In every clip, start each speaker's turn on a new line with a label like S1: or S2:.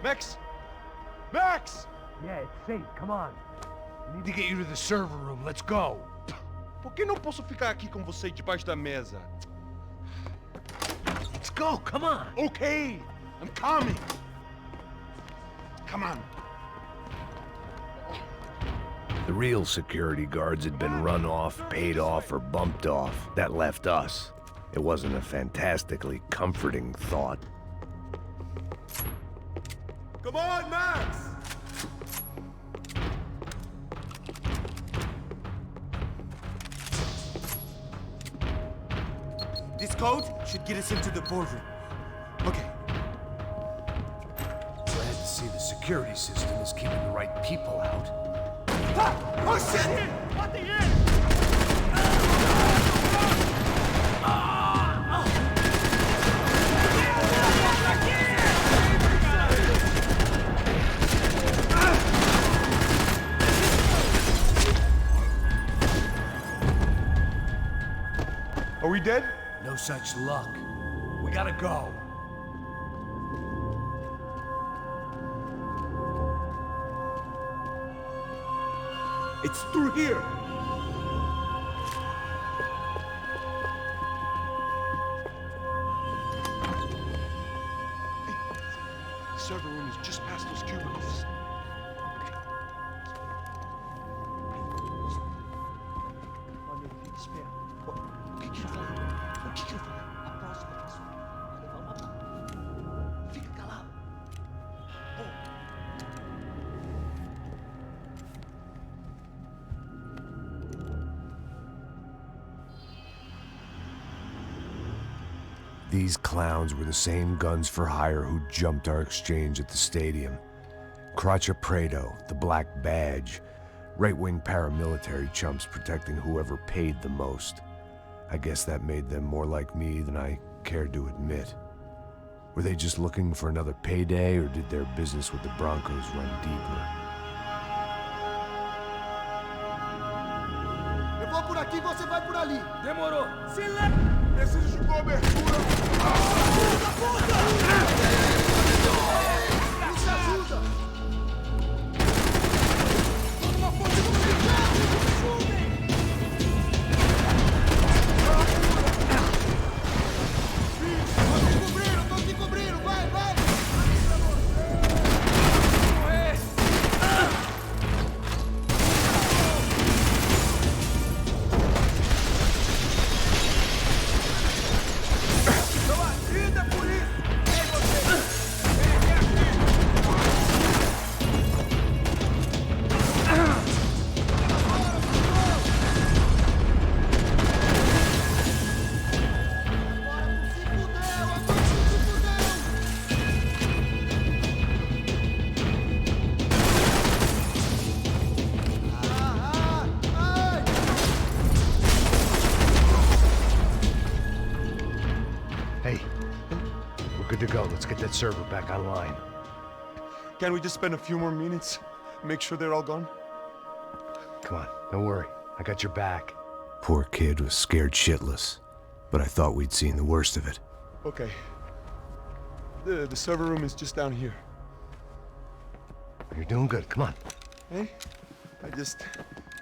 S1: Max! Max!
S2: Yeah, it's safe. Come on. We need to get you to the server room. Let's go.
S1: Por que não posso ficar aqui com você debaixo da mesa?
S2: Let's go. Come on.
S1: Okay, I'm coming. Come on.
S3: The real security guards had been run off, paid off, or bumped off. That left us. It wasn't a fantastically comforting thought.
S1: Come on, Max!
S4: This code should get us into the boardroom. Okay.
S2: Glad to see the security system is keeping the right people out.
S4: Ah! Oh shit!
S1: What the hell? Are we dead?
S2: No such luck. We gotta go.
S1: It's through here. Hey, the server room is just past those cubicles. Olha aqui, espera. O que ele falou? O que ele falou? A próxima pessoa vai levar uma bala. Fica calado.
S3: These clowns were the same guns for hire who jumped our exchange at the stadium. Crotcha Prado, the Black Badge, right-wing paramilitary chumps protecting whoever paid the most. I guess that made them more like me than I cared to admit. Were they just looking for another payday, or did their business with the Broncos run deeper?
S4: Eu vou por aqui, você vai por ali.
S1: Demorou. Silêncio! Preciso de cobertura.
S4: Isso ajuda. Tô te cobrindo, vai, vai.
S2: Hey, we're good to go. Let's get that server back online.
S1: Can we just spend a few more minutes? Make sure they're all gone?
S2: Come on, don't worry. I got your back.
S3: Poor kid was scared shitless, but I thought we'd seen the worst of it.
S1: Okay. The server room is just down here.
S2: You're doing good. Come on.
S1: Hey?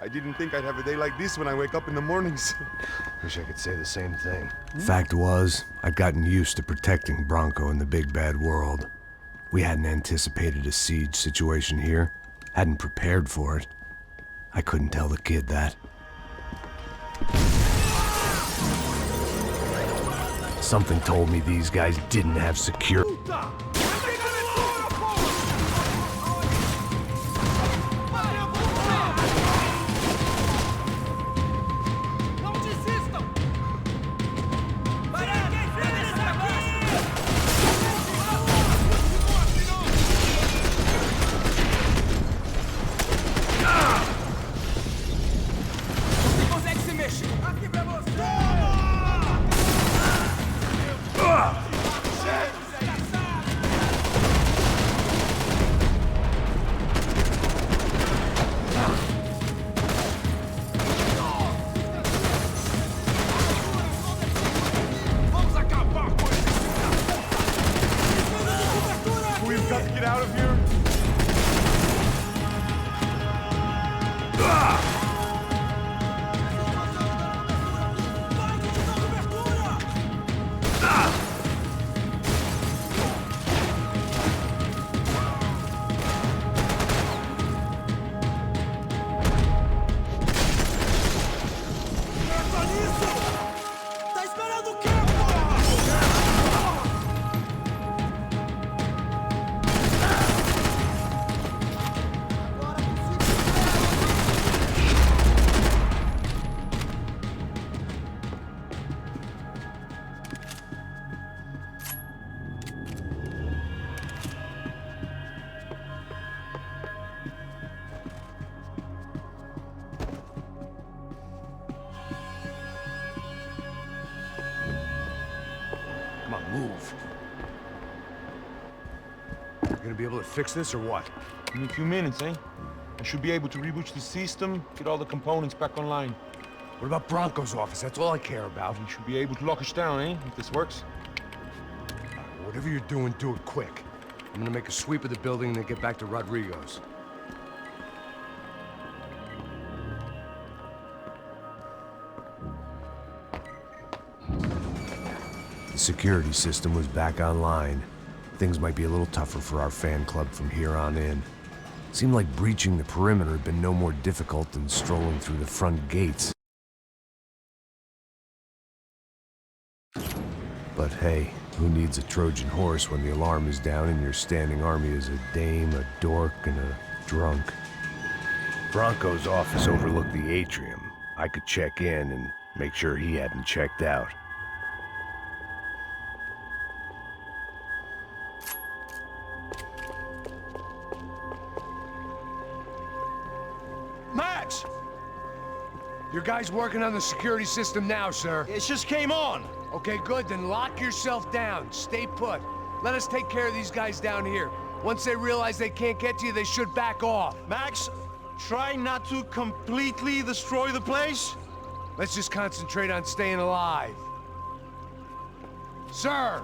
S1: I didn't think I'd have a day like this when I wake up in the mornings.
S2: Wish I could say the same thing.
S3: Fact was, I'd gotten used to protecting Bronco in the big bad world. We hadn't anticipated a siege situation here, hadn't prepared for it. I couldn't tell the kid that. Something told me these guys didn't have secure.
S2: out of here?
S3: Come on, move. You gonna be able to fix this or what?
S5: In a few minutes, eh? I should be able to reboot the system, get all the components back online.
S3: What about Bronco's office? That's all I care about.
S5: We should be able to lock us down, eh? If this works.
S3: Whatever you're doing, do it quick. I'm gonna make a sweep of the building and then get back to Rodrigo's. The security system was back online. Things might be a little tougher for our fan club from here on in. Seemed like breaching the perimeter had been no more difficult than strolling through the front gates. But hey, who needs a Trojan horse when the alarm is down and your standing army is a dame, a dork, and a drunk? Bronco's office overlooked the atrium. I could check in and make sure he hadn't checked out.
S2: Max!
S3: Your guy's working on the security system now, sir.
S2: It just came on.
S3: Okay, good, then lock yourself down. Stay put. Let us take care of these guys down here. Once they realize they can't get to you, they should back off.
S2: Max, try not to completely destroy the place.
S3: Let's just concentrate on staying alive. Sir!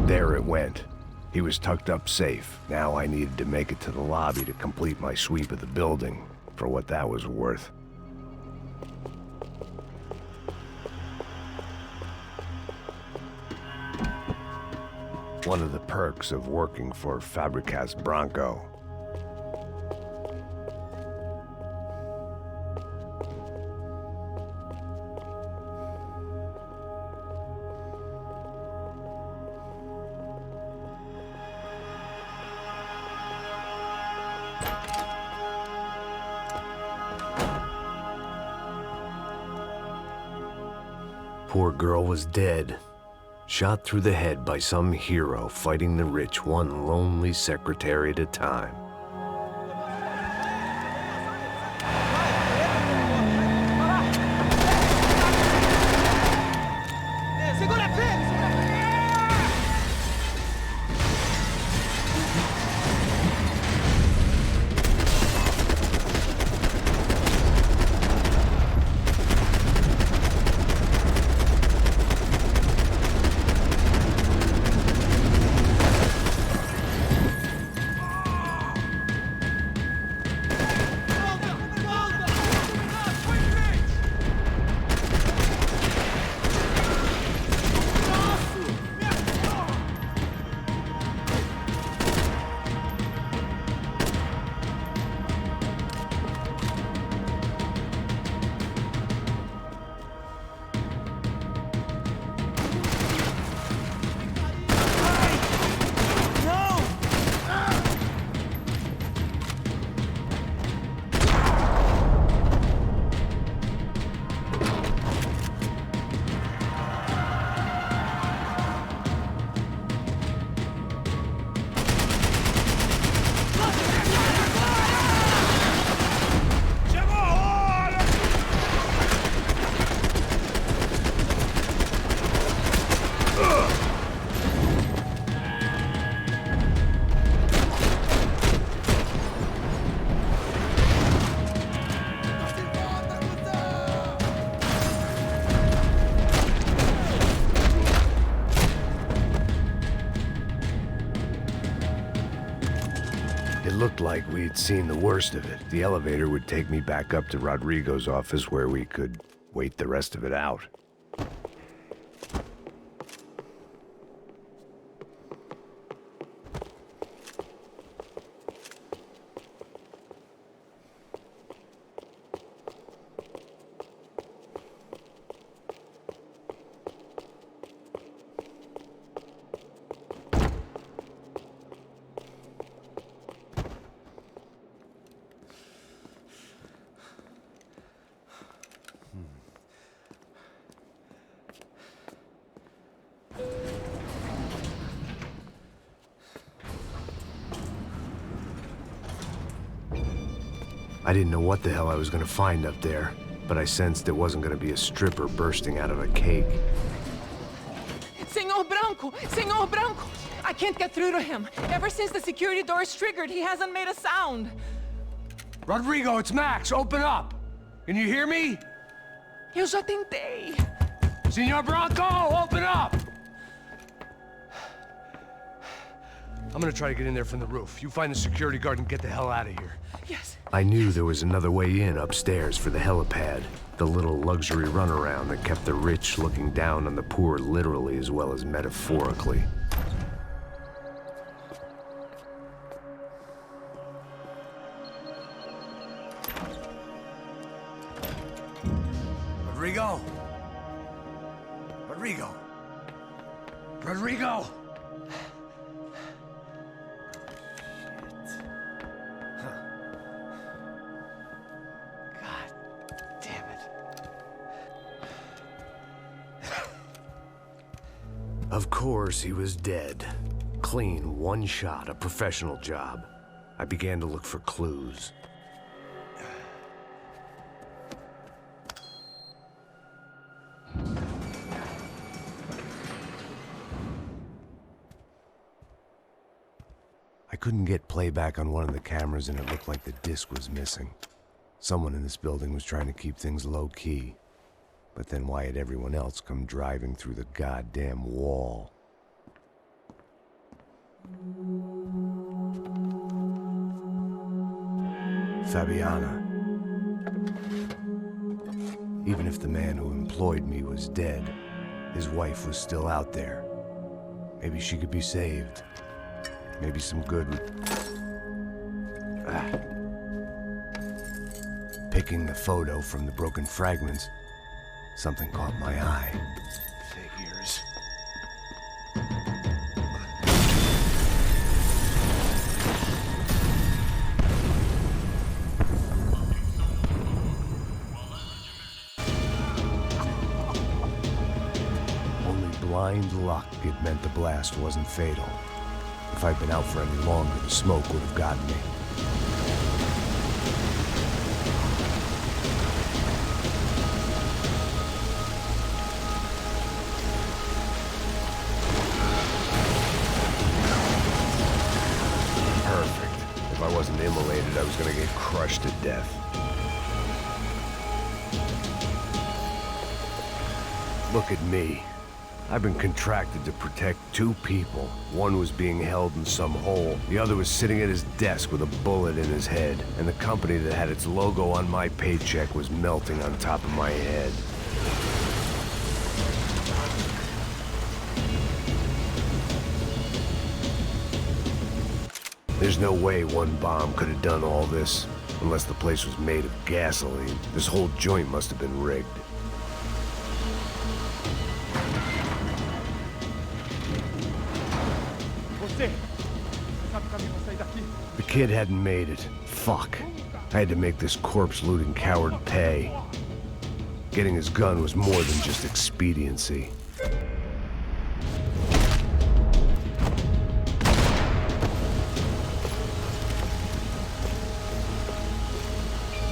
S3: There it went. He was tucked up safe. Now I needed to make it to the lobby to complete my sweep of the building, for what that was worth. One of the perks of working for Fabricas Bronco. Poor girl was dead. Shot through the head by some hero fighting the rich one lonely secretary at a time. looked like we'd seen the worst of it. The elevator would take me back up to Rodrigo's office where we could wait the rest of it out. I didn't know what the hell I was gonna find up there, but I sensed it wasn't gonna be a stripper bursting out of a cake.
S6: Senor Branco! Senor Branco! I can't get through to him. Ever since the security door is triggered, he hasn't made a sound.
S2: Rodrigo, it's Max. Open up. Can you hear me?
S6: Eu já tentei.
S2: Senor Branco, open up! I'm gonna try to get in there from the roof. You find the security guard and get the hell out of here.
S6: Yes.
S3: I knew there was another way in upstairs for the helipad, the little luxury runaround that kept the rich looking down on the poor literally as well as metaphorically.
S2: Rodrigo? Rodrigo? Rodrigo?
S3: Of course, he was dead. Clean, one shot, a professional job. I began to look for clues. I couldn't get playback on one of the cameras and it looked like the disc was missing. Someone in this building was trying to keep things low-key. But then why had everyone else come driving through the goddamn wall? Fabiana. Even if the man who employed me was dead, his wife was still out there. Maybe she could be saved. Maybe some good would... Picking the photo from the broken fragments, something caught my eye. Figures. Only blind luck it meant the blast wasn't fatal. If I'd been out for any longer, the smoke would have gotten me. If I wasn't immolated, I was gonna get crushed to death. Look at me. I've been contracted to protect two people. One was being held in some hole. The other was sitting at his desk with a bullet in his head. And the company that had its logo on my paycheck was melting on top of my head. There's no way one bomb could have done all this, unless the place was made of gasoline. This whole joint must have been rigged. The kid hadn't made it. Fuck. I had to make this corpse-looting coward pay. Getting his gun was more than just expediency.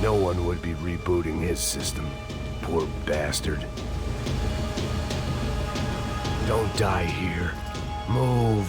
S3: No one would be rebooting his system. Poor bastard. Don't die here. Move.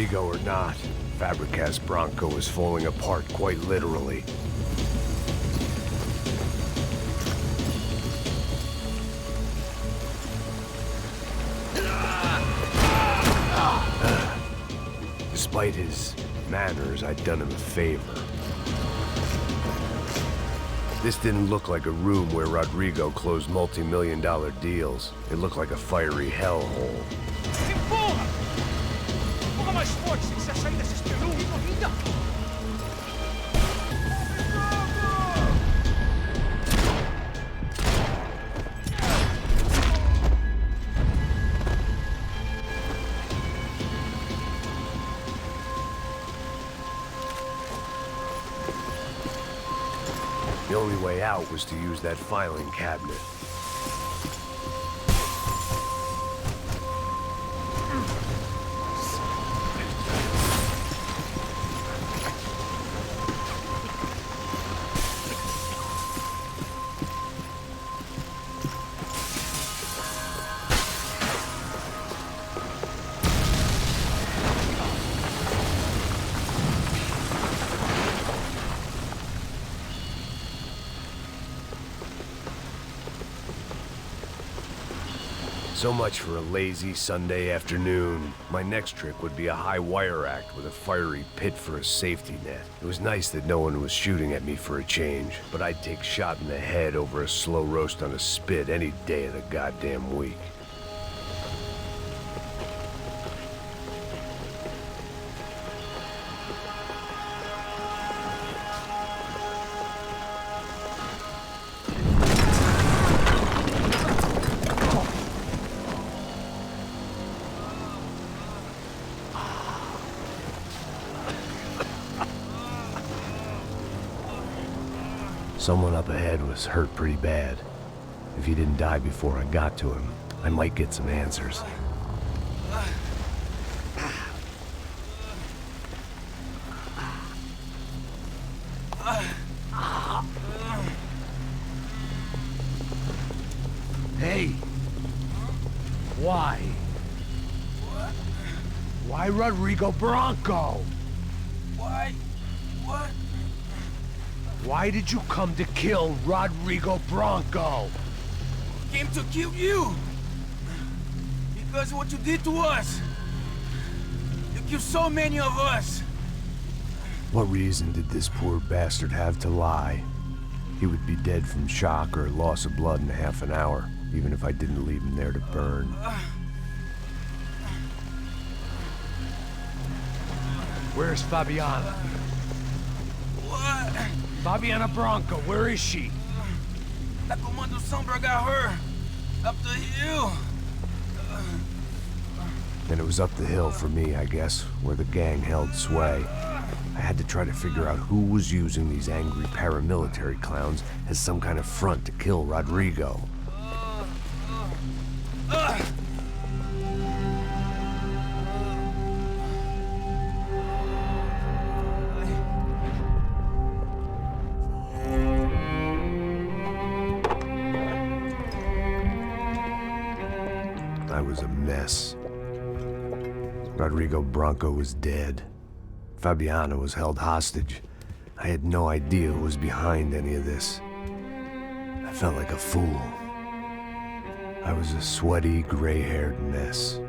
S3: Rodrigo or not, Fabregas Bronco is falling apart quite literally. Despite his manners, I'd done him a favor. This didn't look like a room where Rodrigo closed multi-million-dollar deals. It looked like a fiery hellhole.
S1: Empurra! Empurra mais forte, se quiser sair dessa espelunca, corrida!
S3: The only way out was to use that filing cabinet. So much for a lazy Sunday afternoon. My next trick would be a high wire act with a fiery pit for a safety net. It was nice that no one was shooting at me for a change, but I'd take shot in the head over a slow roast on a spit any day of the goddamn week. Someone up ahead was hurt pretty bad. If he didn't die before I got to him, I might get some answers.
S2: Hey! Why? Why Rodrigo Bronco?
S4: Why? What?
S2: Why did you come to kill Rodrigo Bronco?
S4: Came to kill you! Because of what you did to us! You killed so many of us!
S3: What reason did this poor bastard have to lie? He would be dead from shock or loss of blood in half an hour, even if I didn't leave him there to burn.
S2: Where's Fabiana?
S4: What?
S2: Fabiana Bronco, where is she?
S4: La Comando Sombra got her! Up the hill!
S3: Then it was up the hill for me, I guess, where the gang held sway. I had to try to figure out who was using these angry paramilitary clowns as some kind of front to kill Rodrigo. I was a mess. Rodrigo Bronco was dead. Fabiana was held hostage. I had no idea who was behind any of this. I felt like a fool. I was a sweaty, gray-haired mess.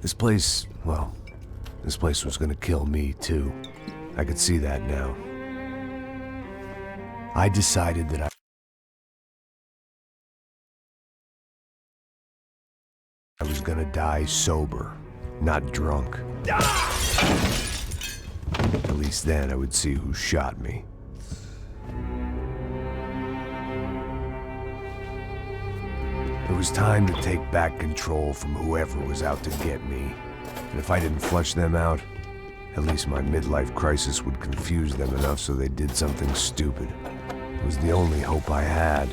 S3: This place, well, this place was gonna kill me too. I could see that now. I decided that I was gonna die sober, not drunk. At least then I would see who shot me. It was time to take back control from whoever was out to get me. And if I didn't flush them out, at least my midlife crisis would confuse them enough so they did something stupid. It was the only hope I had.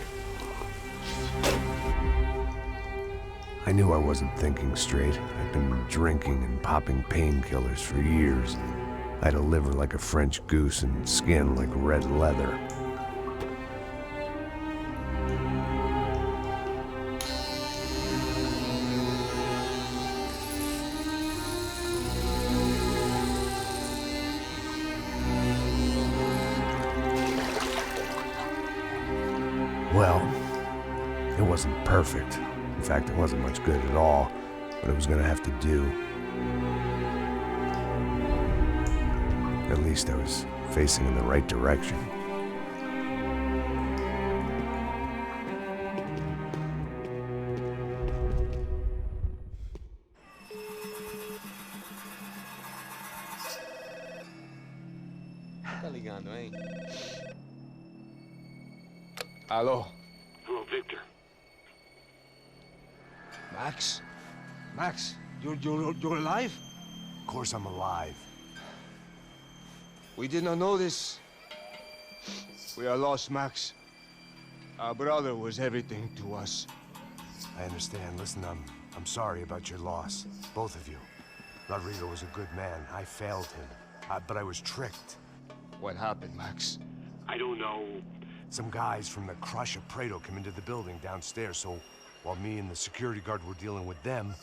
S3: I knew I wasn't thinking straight. I'd been drinking and popping painkillers for years. I had a liver like a French goose and skin like red leather. Well, it wasn't perfect. In fact, it wasn't much good at all, but it was gonna have to do. At least I was facing in the right direction.
S4: Tá ligando, hein?
S5: Alô?
S7: Hello, Victor.
S2: Max? Max, you're alive?
S3: Of course I'm alive.
S2: We did not know this. We are lost, Max. Our brother was everything to us.
S3: I understand. Listen, I'm sorry about your loss. Both of you. Rodrigo was a good man. I failed him. But I was tricked.
S2: What happened, Max?
S7: I don't know.
S3: Some guys from the Crush of Prado came into the building downstairs, so while me and the security guard were dealing with them,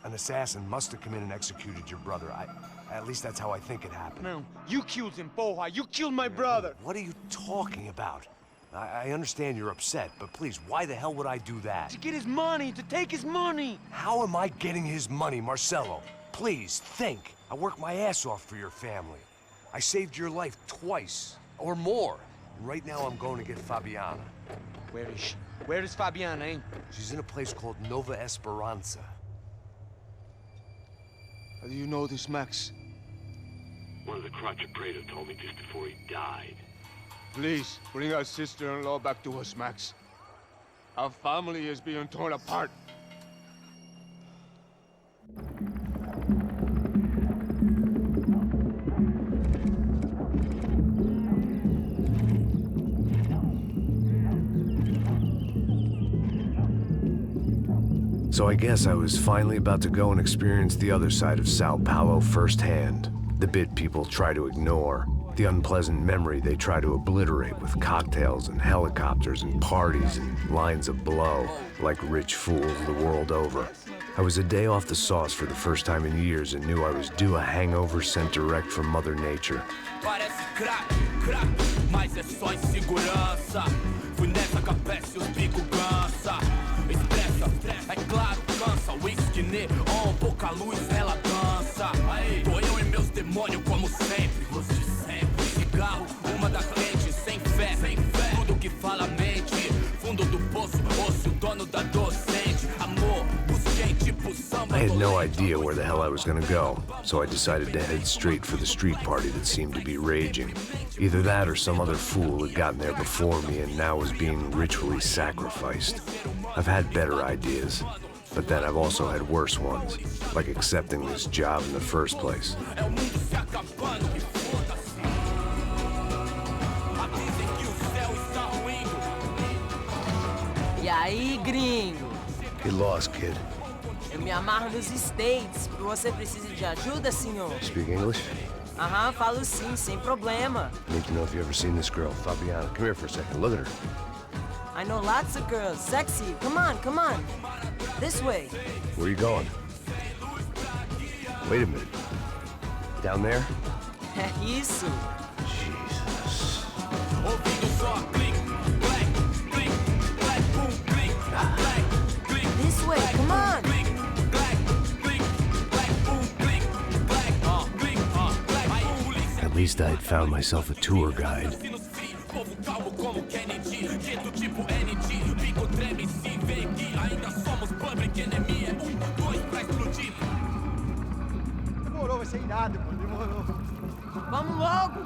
S3: an assassin must have come in and executed your brother. At least that's how I think it happened.
S4: No, you killed him, porra. You killed my brother.
S3: What are you talking about? I understand you're upset, but please, why the hell would I do that?
S4: To get his money, to take his money.
S3: How am I getting his money, Marcelo? Please, think. I worked my ass off for your family. I saved your life twice, or more. And right now I'm going to get Fabiana.
S4: Where is she? Where is Fabiana, eh?
S3: She's in a place called Nova Esperanza.
S2: How do you know this, Max?
S7: One of the Crotch of Prado told me just before he died.
S2: Please, bring our sister-in-law back to us, Max. Our family is being torn apart.
S3: So I guess I was finally about to go and experience the other side of Sao Paulo firsthand. The bit people try to ignore. The unpleasant memory they try to obliterate with cocktails and helicopters and parties and lines of blow, like rich fools the world over. I was a day off the sauce for the first time in years and knew I was due a hangover sent direct from Mother Nature.
S8: Parece crack, crack, mas é só insegurança. Fui nessa capeste, os bico cansa. Expressa, é claro, cansa. Whisky neon, pouca luz, ela dança. Tô eu e meus demônios como sempre. Os de sempre, cigarro, uma da cliente. Sem fé, tudo que fala mente. Fundo do poço, osso, dono da docente. Amor, busquei tipo samba.
S3: I had no idea where the hell I was gonna go, so I decided to head straight for the street party that seemed to be raging. Either that or some other fool had gotten there before me and now was being ritually sacrificed. I've had better ideas, but then I've also had worse ones, like accepting this job in the first place.
S9: E aí, gringo?
S3: Get lost, kid.
S9: Eu me amarro nos States. Você precisa de ajuda, senhor?
S3: Speak English?
S9: Aham, falo sim, sem problema.
S3: Need to know if you ever seen this girl, Fabiana. Come here for a second. Look at her.
S9: I know lots of girls. Sexy. Come on, come on. This way.
S3: Where are you going? Wait a minute. Down there?
S9: É isso.
S3: Jesus.
S9: This way, come on.
S3: At least I had found myself a tour guide.
S1: Demorou, vai ser irado, pô. Demorou.
S9: Vamos logo.